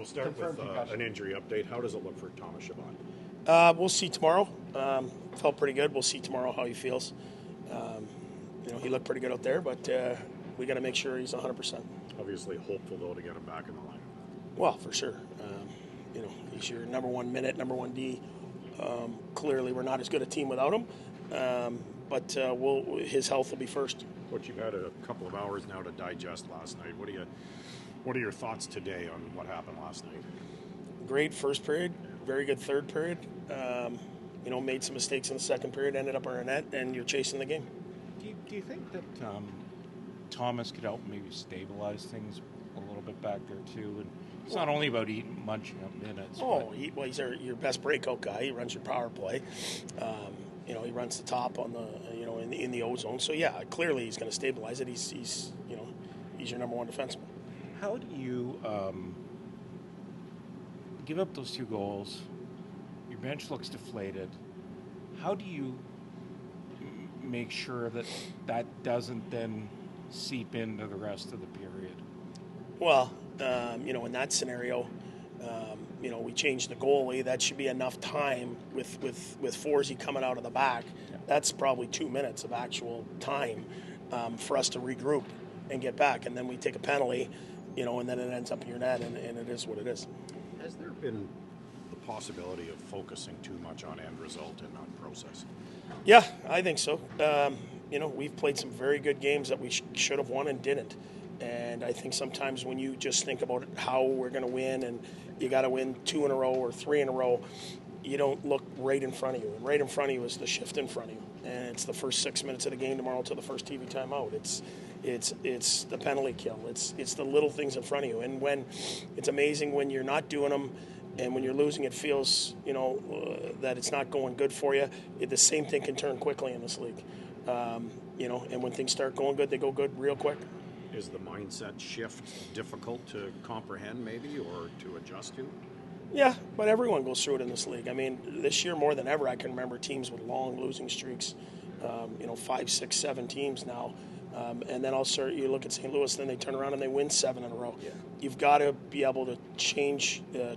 start with an injury update. How does it look for Thomas Chabot? We'll see tomorrow. Felt pretty good. We'll see tomorrow how he feels. He looked pretty good out there, but we got to make sure he's 100%. Obviously hopeful, though, to get him back in the lineup. Well, for sure. He's your number 1 minute, number 1 D. Clearly, we're not as good a team without him, but his health will be first. But you've had a couple of hours now to digest last night. What are your thoughts today on what happened last night? Great first period, very good third period. Made some mistakes in the second period, ended up on our net, and you're chasing the game. Do you think that Thomas could help maybe stabilize things a little bit back there too? And it's not only about munching up minutes. He's your best breakout guy. He runs your power play. He runs the top on the in the O zone. So yeah, clearly he's going to stabilize it. He's your number 1 defenseman. How do you give up those 2 goals? Your bench looks deflated. How do you make sure that doesn't then seep into the rest of the period? Well, in that scenario, we changed the goalie. That should be enough time with Forsey coming out of the back. Yeah. That's probably 2 minutes of actual time for us to regroup and get back. And then we take a penalty, and then it ends up in your net, and it is what it is. Has there been the possibility of focusing too much on end result and not process? Yeah, I think so. We've played some very good games that we should have won and didn't. And I think sometimes when you just think about how we're going to win and you got to win 2 in a row or 3 in a row, you don't look right in front of you. And right in front of you is the shift in front of you. And it's the first 6 minutes of the game tomorrow to the first TV timeout. It's the penalty kill. It's the little things in front of you. And when it's amazing when you're not doing them and when you're losing, it feels, that it's not going good for you. The same thing can turn quickly in this league. And when things start going good, they go good real quick. Is the mindset shift difficult to comprehend maybe or to adjust to? Yeah, but everyone goes through it in this league. I mean, this year more than ever, I can remember teams with long losing streaks, 5, 6, 7 teams now. And then you look at St. Louis, then they turn around and they win 7 in a row. Yeah. You've got to be able to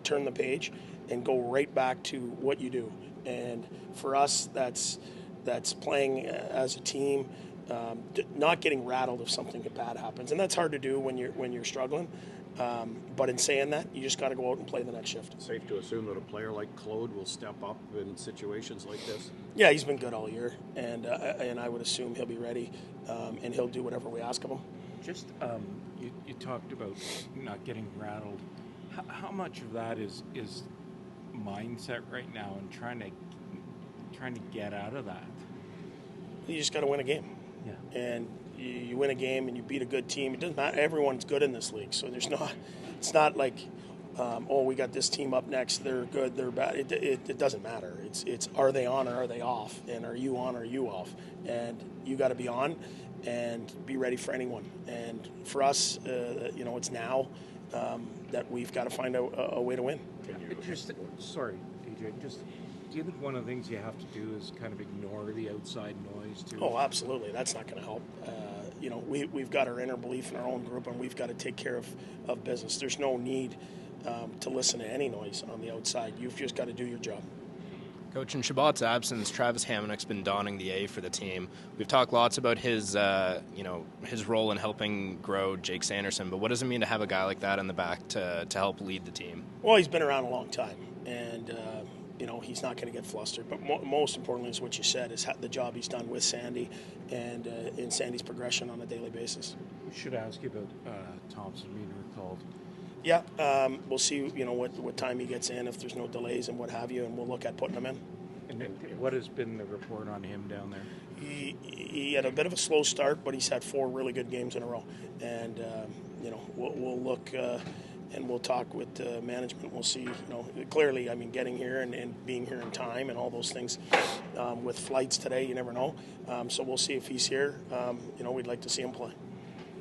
turn the page and go right back to what you do. And for us, that's playing as a team, not getting rattled if something bad happens, and that's hard to do when you're struggling. But in saying that, you just got to go out and play the next shift. Safe to assume that a player like Claude will step up in situations like this? Yeah, he's been good all year, and I would assume he'll be ready, and he'll do whatever we ask of him. Just you talked about not getting rattled. How much of that is mindset right now and trying to get out of that? You just got to win a game. Yeah. And you win a game and you beat a good team. It doesn't matter. Everyone's good in this league, so it's not like, we got this team up next. They're good. They're bad. It doesn't matter. It's are they on or are they off, and are you on or are you off? And you got to be on and be ready for anyone. And for us, it's now that we've got to find a way to win. Sorry, DJ. Do you think one of the things you have to do is kind of ignore the outside noise too? Oh, absolutely. That's not going to help. We've got our inner belief in our own group, and we've got to take care of business. There's no need to listen to any noise on the outside. You've just got to do your job. Coach, in Chabot's absence, Travis Hamonick's been donning the A for the team. We've talked lots about his role in helping grow Jake Sanderson, but what does it mean to have a guy like that in the back to help lead the team? Well, he's been around a long time, and he's not going to get flustered. But most importantly is what you said, is the job he's done with Sandy and in Sandy's progression on a daily basis. We should ask you about Thompson being recalled. Yeah, we'll see, what time he gets in, if there's no delays and what have you, and we'll look at putting him in. And what has been the report on him down there? He had a bit of a slow start, but he's had 4 really good games in a row. And, we'll look and we'll talk with management. We'll see, clearly, getting here and being here in time and all those things. With flights today, you never know. So we'll see if he's here. We'd like to see him play.